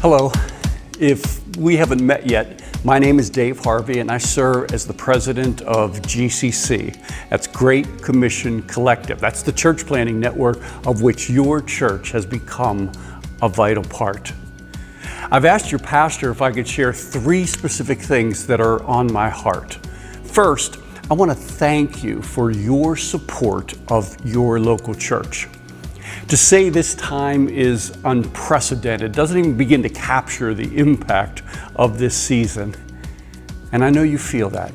Hello. If we haven't met yet, my name is Dave Harvey and I serve as the president of GCC. That's Great Commission Collective. That's the church planting network of which your church has become a vital part. I've asked your pastor if I could share 3 specific things that are on my heart. First, I want to thank you for your support of your local church. To say this time is unprecedented doesn't even begin to capture the impact of this season. And I know you feel that.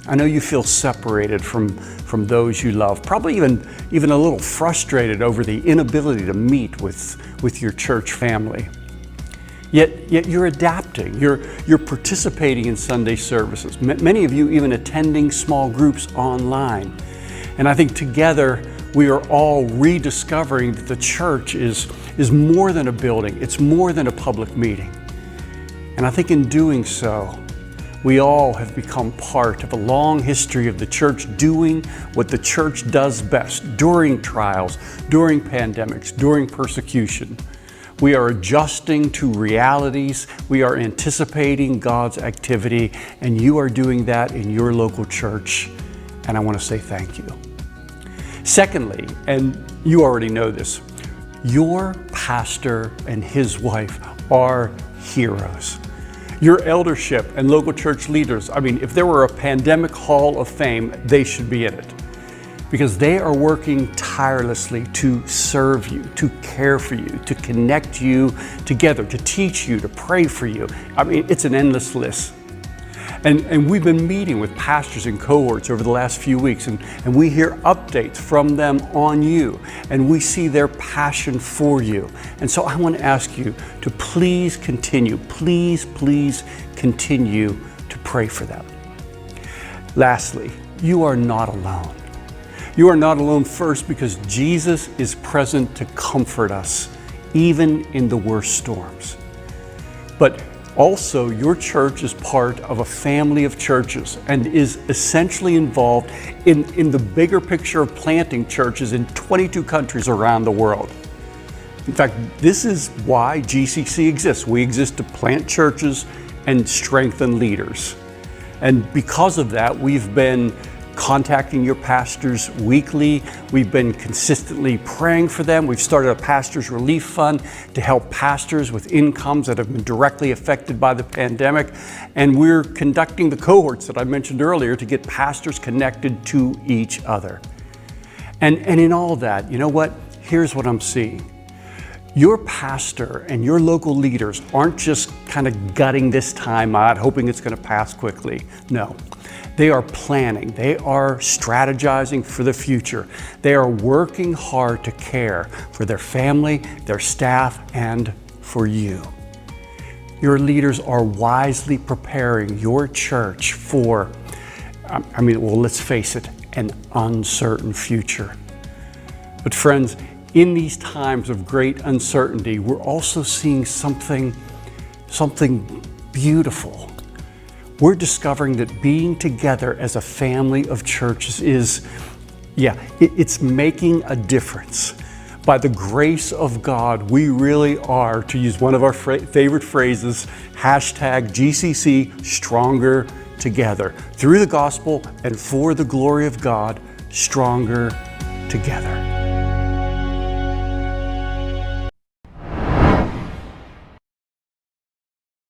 I know you feel separated from those you love, probably even a little frustrated over the inability to meet with your church family. Yet you're adapting, you're participating in Sunday services, many of you even attending small groups online. And I think together we are all rediscovering that the church is more than a building, it's more than a public meeting. And I think in doing so, we all have become part of a long history of the church doing what the church does best during trials, during pandemics, during persecution. We are adjusting to realities, we are anticipating God's activity, and you are doing that in your local church, and I want to say thank you. Secondly, and you already know this, your pastor and his wife are heroes. Your eldership and local church leaders, if there were a pandemic hall of fame, they should be in it. Because they are working tirelessly to serve you, to care for you, to connect you together, to teach you, to pray for you. It's an endless list. And we've been meeting with pastors and cohorts over the last few weeks, and we hear updates from them on you, and we see their passion for you. And so I want to ask you to please continue continue to pray for them. Lastly, you are not alone. You are not alone first because Jesus is present to comfort us, even in the worst storms. But also, your church is part of a family of churches and is essentially involved in the bigger picture of planting churches in 22 countries around the world. In fact, this is why GCC exists. We exist to plant churches and strengthen leaders. And because of that, we've been contacting your pastors weekly. We've been consistently praying for them. We've started a pastors relief fund to help pastors with incomes that have been directly affected by the pandemic. And we're conducting the cohorts that I mentioned earlier to get pastors connected to each other. And in all that, you know what? Here's what I'm seeing. Your pastor and your local leaders aren't just kind of gutting this time out, hoping it's going to pass quickly. No. They are planning, they are strategizing for the future. They are working hard to care for their family, their staff, and for you. Your leaders are wisely preparing your church for, let's face it, an uncertain future. But friends, in these times of great uncertainty, we're also seeing something beautiful. We're discovering that being together as a family of churches it's making a difference. By the grace of God, we really are, to use one of our favorite phrases, #GCC Stronger Together. Through the gospel and for the glory of God, stronger together.